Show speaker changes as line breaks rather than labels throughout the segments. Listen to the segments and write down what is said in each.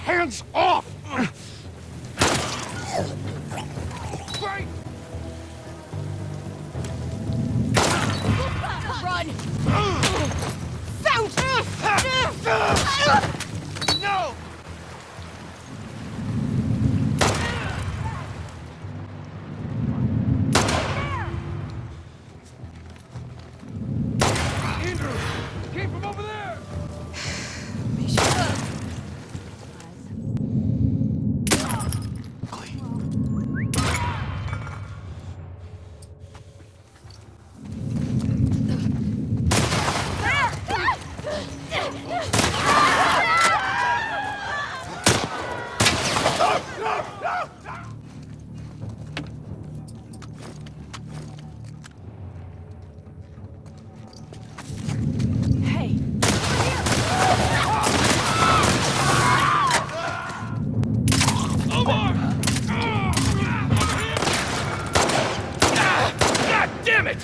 Hands off!
Run! Found!
No! Andrew! Keep him over there!
Be sure. Hey.
God damn it!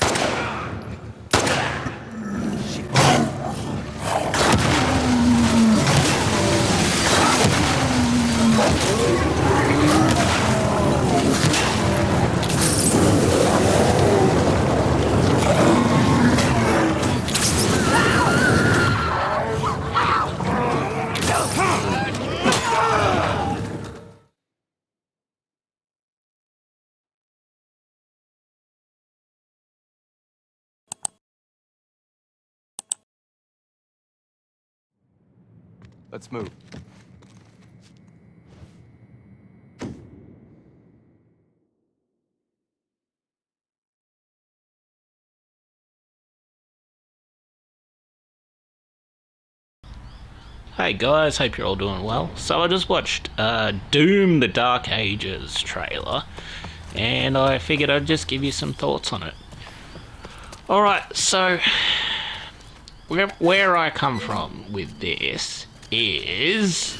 Let's move.
Hey guys, hope you're all doing well. So I just watched Doom the Dark Ages trailer, and I figured I'd just give you some thoughts on it. Alright, so where I come from with this is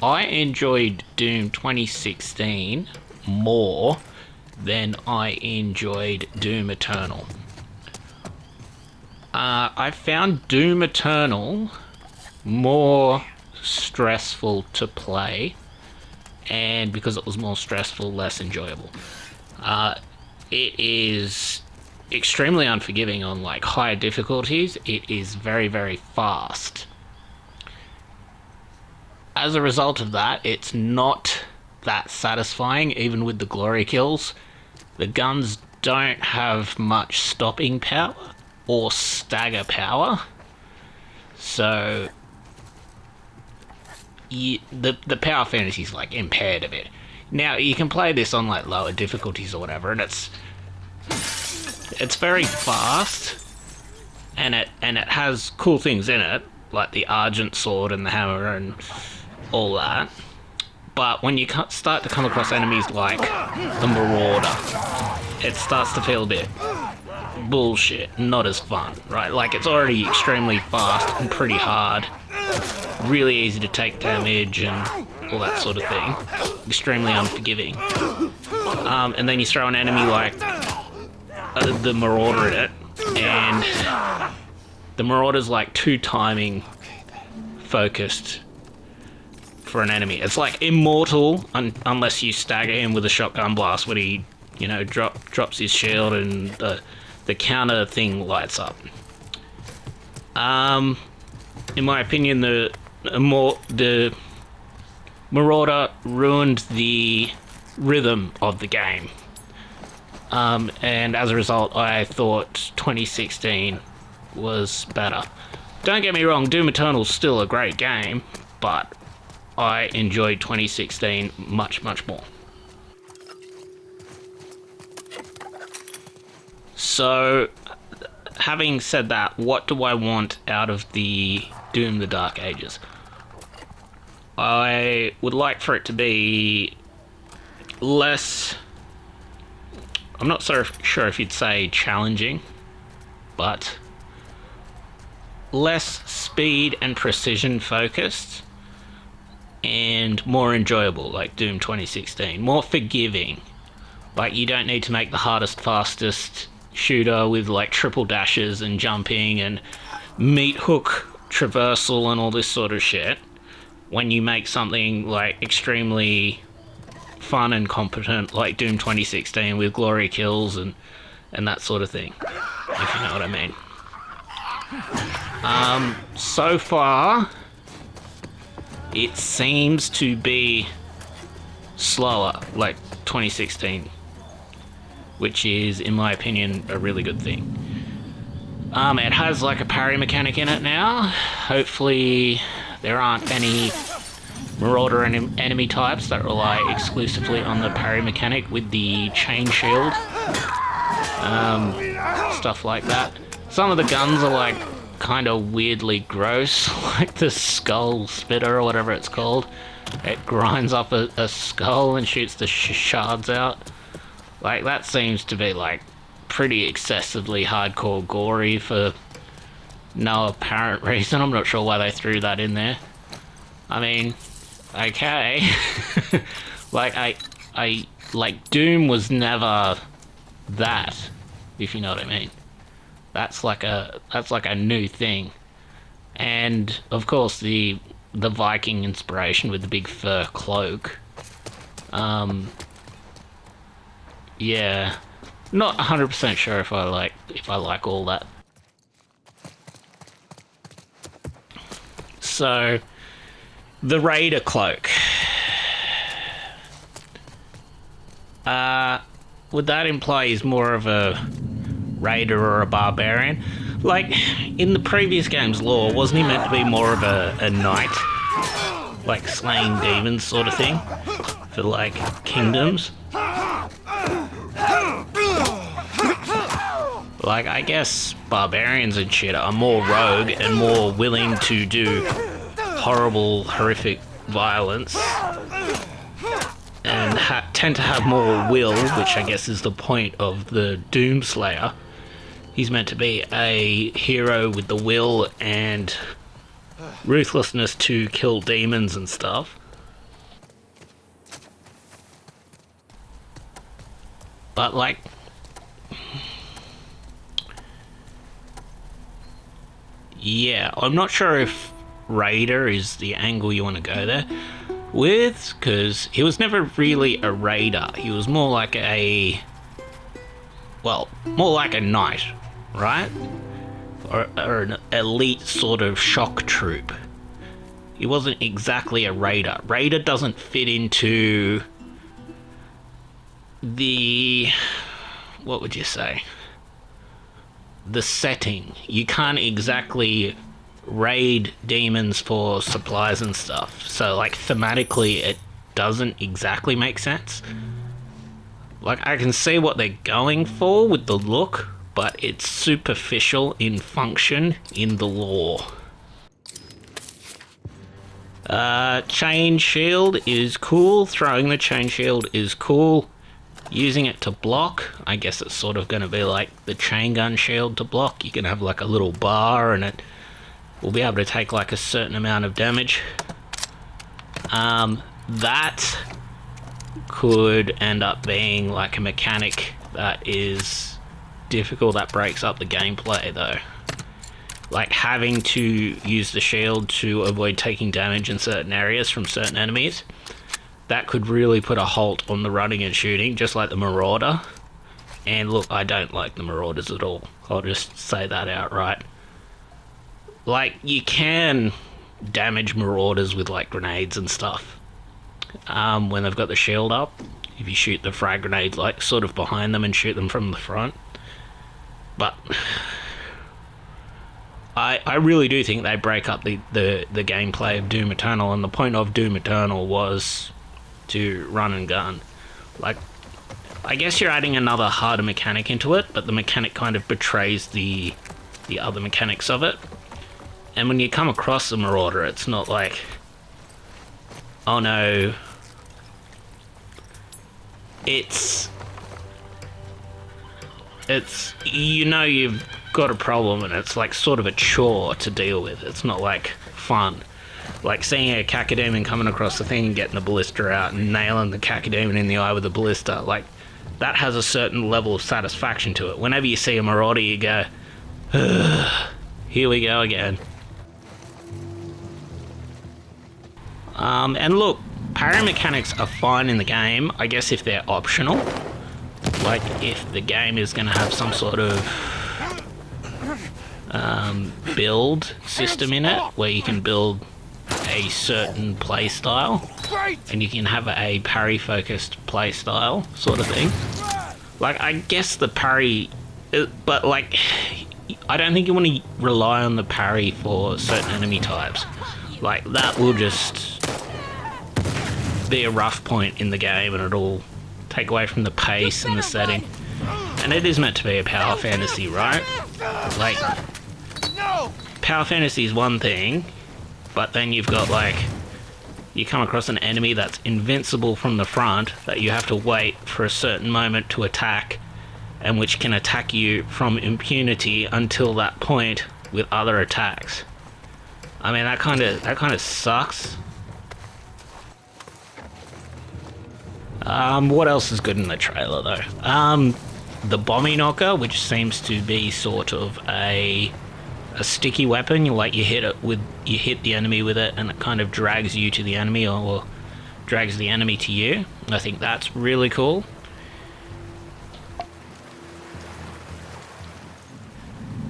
I enjoyed Doom 2016 more than I enjoyed Doom Eternal. I found Doom Eternal more stressful to play, and because it was more stressful, less enjoyable. It is extremely unforgiving on like higher difficulties. It is very, very fast. As a result of that, it's not that satisfying, even with the glory kills. The guns don't have much stopping power or stagger power, so the power fantasy is like impaired a bit. Now you can play this on like lower difficulties or whatever, and it's very fast, and it has cool things in it, like the Argent sword and the hammer and all that. But when you start to come across enemies like the Marauder, it starts to feel a bit bullshit, not as fun, right? Like, it's already extremely fast and pretty hard, really easy to take damage and all that sort of thing, extremely unforgiving. And then you throw an enemy like the Marauder in it, and the Marauder's like too timing focused for an enemy. It's like immortal unless you stagger him with a shotgun blast when he, you know, drops his shield and the counter thing lights up. In my opinion, the Marauder ruined the rhythm of the game. And as a result, I thought 2016 was better. Don't get me wrong, Doom Eternal's still a great game, but I enjoyed 2016 much, much more. So, having said that, what do I want out of the Doom the Dark Ages? I would like for it to be less... I'm not so sure if you'd say challenging, but less speed and precision focused and more enjoyable, like Doom 2016. More forgiving. Like, you don't need to make the hardest, fastest shooter with like triple dashes and jumping and meat hook traversal and all this sort of shit. When you make something like extremely fun and competent like Doom 2016 with glory kills and that sort of thing, if you know what I mean. So far, it seems to be slower, like 2016, which is, in my opinion, a really good thing. It has like a parry mechanic in it now. Hopefully there aren't any Marauder enemy types that rely exclusively on the parry mechanic with the chain shield. Stuff like that. Some of the guns are like kind of weirdly gross, like the skull spitter or whatever it's called. It grinds up a skull and shoots the shards out. Like, that seems to be like pretty excessively hardcore gory for no apparent reason. I'm not sure why they threw that in there. I mean, okay. Like, I like, Doom was never that, if you know what I mean. That's like a new thing. And of course the Viking inspiration with the big fur cloak. Yeah, not 100% sure if I like all that. So, the Raider cloak. Would that imply he's more of a Raider or a barbarian? Like, in the previous game's lore, wasn't he meant to be more of a knight? Like, slaying demons sort of thing? For, like, kingdoms? Like, I guess barbarians and shit are more rogue and more willing to do horrible, horrific violence. And tend to have more will, which I guess is the point of the Doomslayer. He's meant to be a hero with the will and ruthlessness to kill demons and stuff. But, like, yeah, I'm not sure if Raider is the angle you want to go there with, because he was never really a raider. He was more like more like a knight, right? Or an elite sort of shock troop. He wasn't exactly a raider. Raider doesn't fit into the, what would you say? The setting. You can't exactly raid demons for supplies and stuff. So, like, thematically, it doesn't exactly make sense. Like, I can see what they're going for with the look, but it's superficial in function in the lore. Chain shield is cool. Throwing the chain shield is cool. Using it to block, I guess it's sort of going to be like the chain gun shield to block. You can have like a little bar and it will be able to take like a certain amount of damage. That could end up being like a mechanic that is difficult, that breaks up the gameplay though. Like having to use the shield to avoid taking damage in certain areas from certain enemies. That could really put a halt on the running and shooting, just like the Marauder. And look, I don't like the Marauders at all. I'll just say that outright. Like, you can damage Marauders with, like, grenades and stuff. When they've got the shield up. If you shoot the frag grenades, like, sort of behind them and shoot them from the front. But I really do think they break up the gameplay of Doom Eternal, and the point of Doom Eternal was to run and gun. Like, I guess you're adding another harder mechanic into it, but the mechanic kind of betrays the the other mechanics of it. And when you come across a marauder, it's not like, oh no, it's you know you've got a problem and it's like sort of a chore to deal with. It's not like fun. Like seeing a cacodemon coming across the thing and getting the ballista out and nailing the cacodemon in the eye with a ballista, like that has a certain level of satisfaction to it. Whenever you see a marauder, you go, ugh, here we go again. And look, parry mechanics are fine in the game, I guess if they're optional. Like if the game is going to have some sort of build system in it where you can build a certain play style and you can have a parry focused play style sort of thing. Like I guess the parry, but like I don't think you want to rely on the parry for certain enemy types. Like that will just be a rough point in the game and it'll take away from the pace and the setting. And it is meant to be a power fantasy, right? Like, power fantasy is one thing, but then you've got like, you come across an enemy that's invincible from the front that you have to wait for a certain moment to attack, and which can attack you from impunity until that point with other attacks. I mean, that kind of sucks. What else is good in the trailer though? The bombing knocker, which seems to be sort of a sticky weapon. You hit the enemy with it, and it kind of drags you to the enemy, or drags the enemy to you. I think that's really cool.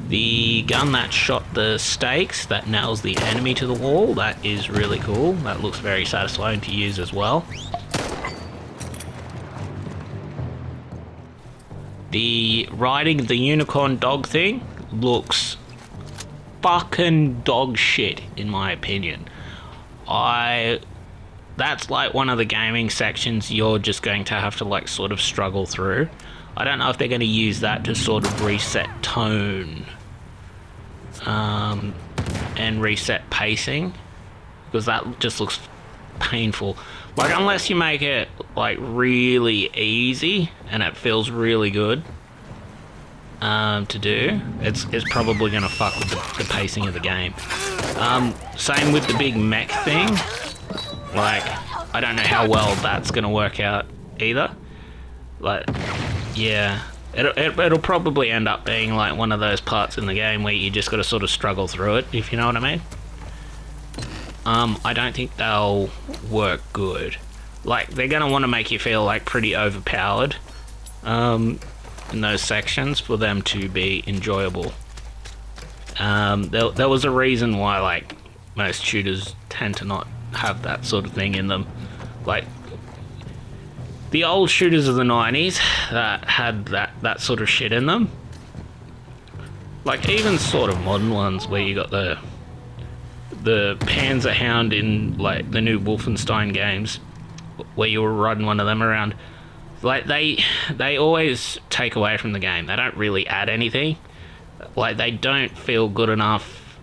The gun that shot the stakes, that nails the enemy to the wall, that is really cool. That looks very satisfying to use as well. The riding the unicorn dog thing looks fucking dog shit in my opinion. That's like one of the gaming sections you're just going to have to like sort of struggle through. I don't know if they're going to use that to sort of reset tone and reset pacing, because that just looks painful. Like unless you make it like really easy and it feels really good to do, it's probably gonna fuck with the pacing of the game. Same with the big mech thing. Like I don't know how well that's gonna work out either. Like yeah, it'll probably end up being like one of those parts in the game where you just gotta sort of struggle through it, if you know what I mean. I don't think they'll work good. Like, they're gonna want to make you feel like pretty overpowered in those sections for them to be enjoyable. There was a reason why like most shooters tend to not have that sort of thing in them. Like the old shooters of the 90s that had that sort of shit in them. Like even sort of modern ones where you got the Panzerhound in like the new Wolfenstein games, where you were riding one of them around. Like they always take away from the game. They don't really add anything. Like they don't feel good enough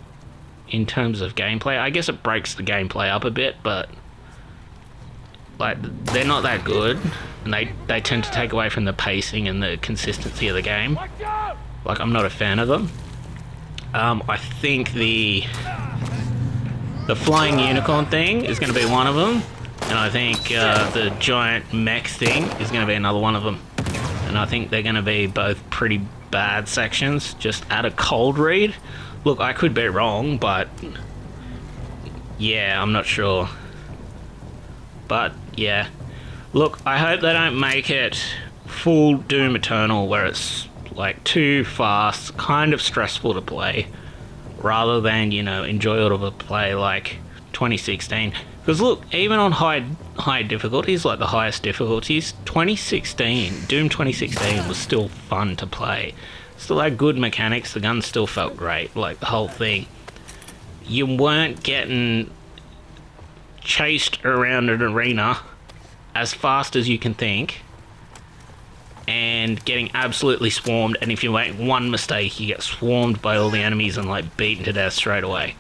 in terms of gameplay. I guess it breaks the gameplay up a bit, but like they're not that good, and they tend to take away from the pacing and the consistency of the game. Like I'm not a fan of them. I think the flying unicorn thing is going to be one of them, and I think the giant mech thing is going to be another one of them. And I think they're going to be both pretty bad sections, just at a cold read. Look, I could be wrong, but yeah, I'm not sure. But yeah, look, I hope they don't make it full Doom Eternal where it's like too fast, kind of stressful to play, rather than, you know, enjoyable to play like 2016. Because look, even on high difficulties, like the highest difficulties, Doom 2016 was still fun to play. Still had good mechanics, the gun still felt great, like the whole thing. You weren't getting chased around an arena as fast as you can think. and getting absolutely swarmed, and if you make one mistake, you get swarmed by all the enemies and like beaten to death straight away.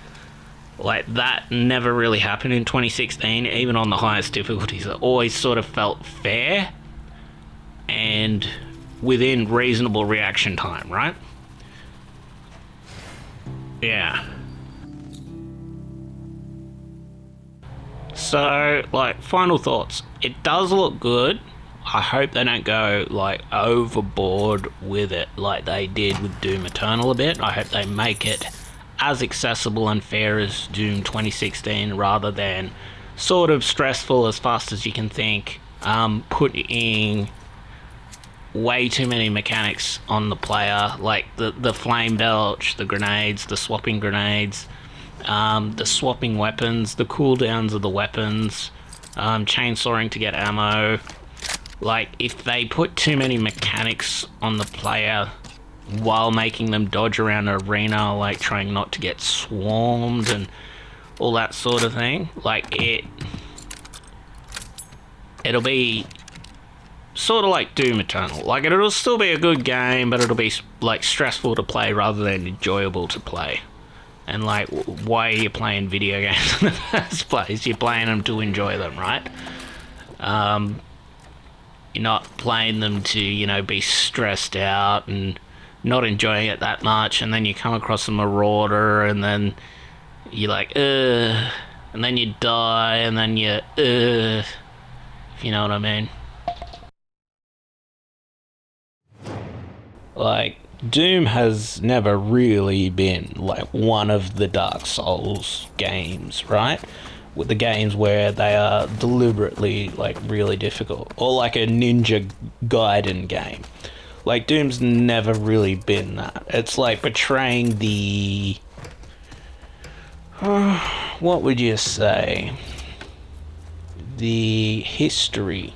Like, that never really happened in 2016, even on the highest difficulties. It always sort of felt fair and within reasonable reaction time, right? Yeah. So, like, final thoughts. It does look good. I hope they don't go, like, overboard with it like they did with Doom Eternal a bit. I hope they make it as accessible and fair as Doom 2016 rather than sort of stressful as fast as you can think, putting way too many mechanics on the player, like the flame belch, the grenades, the swapping grenades, the swapping weapons, the cooldowns of the weapons, chainsawing to get ammo. Like, if they put too many mechanics on the player while making them dodge around an arena, like trying not to get swarmed and all that sort of thing, like, it'll be sort of like Doom Eternal. Like, it'll still be a good game, but it'll be like stressful to play rather than enjoyable to play. And like, why are you playing video games in the first place? You're playing them to enjoy them, right? You're not playing them to, you know, be stressed out and not enjoying it that much, and then you come across a marauder, and then you're like, and then you die, and then you, if you know what I mean. Like, Doom has never really been, like, one of the Dark Souls games, right? With the games where they are deliberately, like, really difficult. Or like a Ninja Gaiden game. Like, Doom's never really been that. It's like portraying the... what would you say? The history.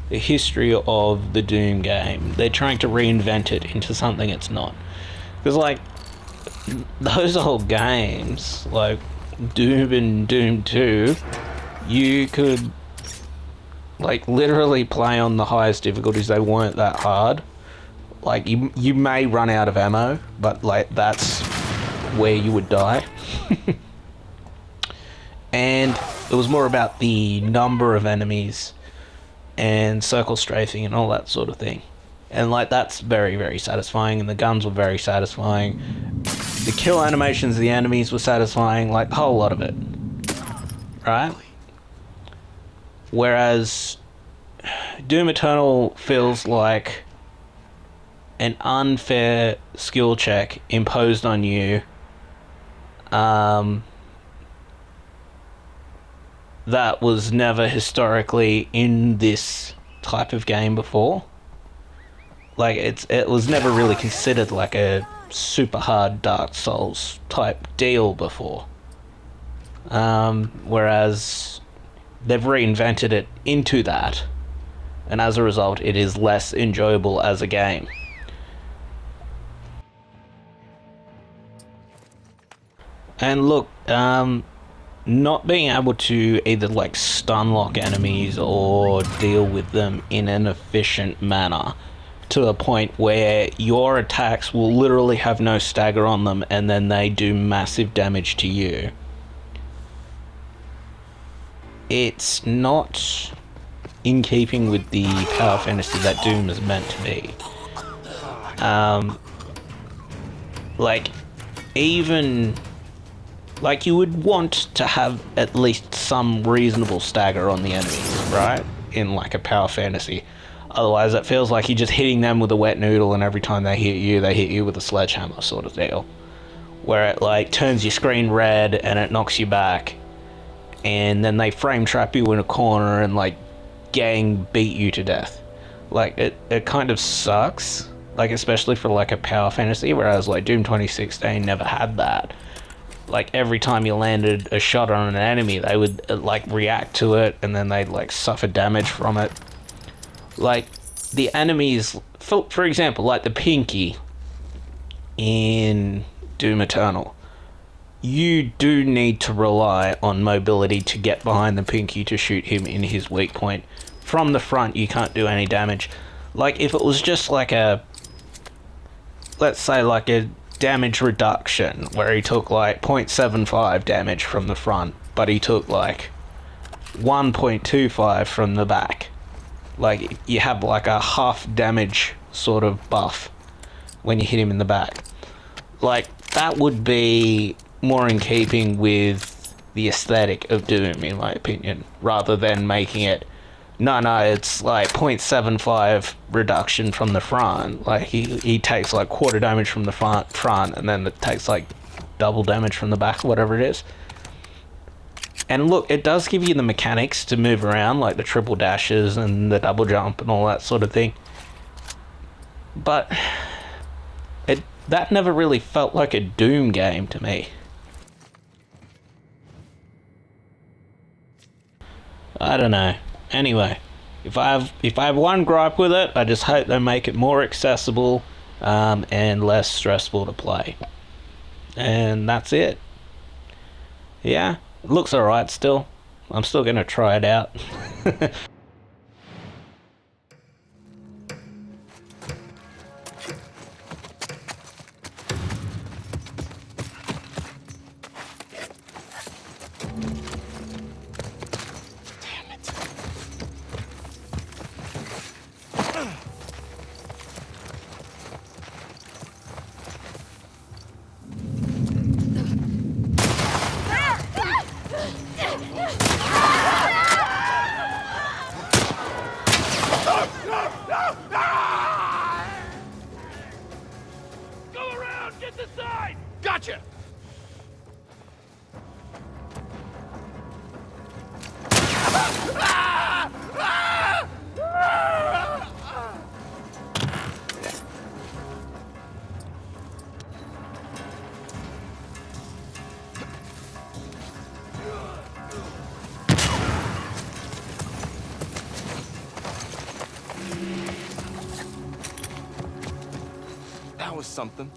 The history of the Doom game. They're trying to reinvent it into something it's not. Because, like, those old games, like Doom and Doom 2, you could, like, literally play on the highest difficulties. They weren't that hard. Like, you may run out of ammo, but, like, that's where you would die. And it was more about the number of enemies and circle strafing and all that sort of thing. And, like, that's very, very satisfying, and the guns were very satisfying. The kill animations of the enemies were satisfying, like, a whole lot of it. Right? Whereas Doom Eternal feels like an unfair skill check imposed on you, that was never historically in this type of game before. Like, it was never really considered like a super hard Dark Souls type deal before. Whereas they've reinvented it into that, and as a result it is less enjoyable as a game. And look, not being able to either, like, stun lock enemies or deal with them in an efficient manner to the point where your attacks will literally have no stagger on them and then they do massive damage to you. It's not in keeping with the power fantasy that Doom is meant to be. Like, even... like, you would want to have at least some reasonable stagger on the enemies, right? In, like, a power fantasy. Otherwise, it feels like you're just hitting them with a wet noodle, and every time they hit you with a sledgehammer sort of deal. Where it, like, turns your screen red, and it knocks you back. And then they frame trap you in a corner and, like, gang beat you to death. Like, it kind of sucks. Like, especially for, like, a power fantasy, whereas, like, Doom 2016 never had that. Like, every time you landed a shot on an enemy, they would, like, react to it, and then they'd, like, suffer damage from it. Like, the enemies, for example, like the Pinky in Doom Eternal, you do need to rely on mobility to get behind the Pinky to shoot him in his weak point. From the front, you can't do any damage. Like, if it was just like a, let's say like a damage reduction, where he took like 0.75 damage from the front, but he took like 1.25 from the back. Like, you have like a half damage sort of buff when you hit him in the back. Like, that would be more in keeping with the aesthetic of Doom, in my opinion, rather than making it, no, it's like 0.75 reduction from the front. Like, he takes like quarter damage from the front, and then it takes like double damage from the back, whatever it is. And look, it does give you the mechanics to move around, like the triple dashes and the double jump and all that sort of thing. But that never really felt like a Doom game to me. I don't know. Anyway, if I have one gripe with it, I just hope they make it more accessible and less stressful to play. And that's it. Yeah. It looks alright still. I'm still gonna try it out.
Go around! Get the side! Gotcha!
That was something.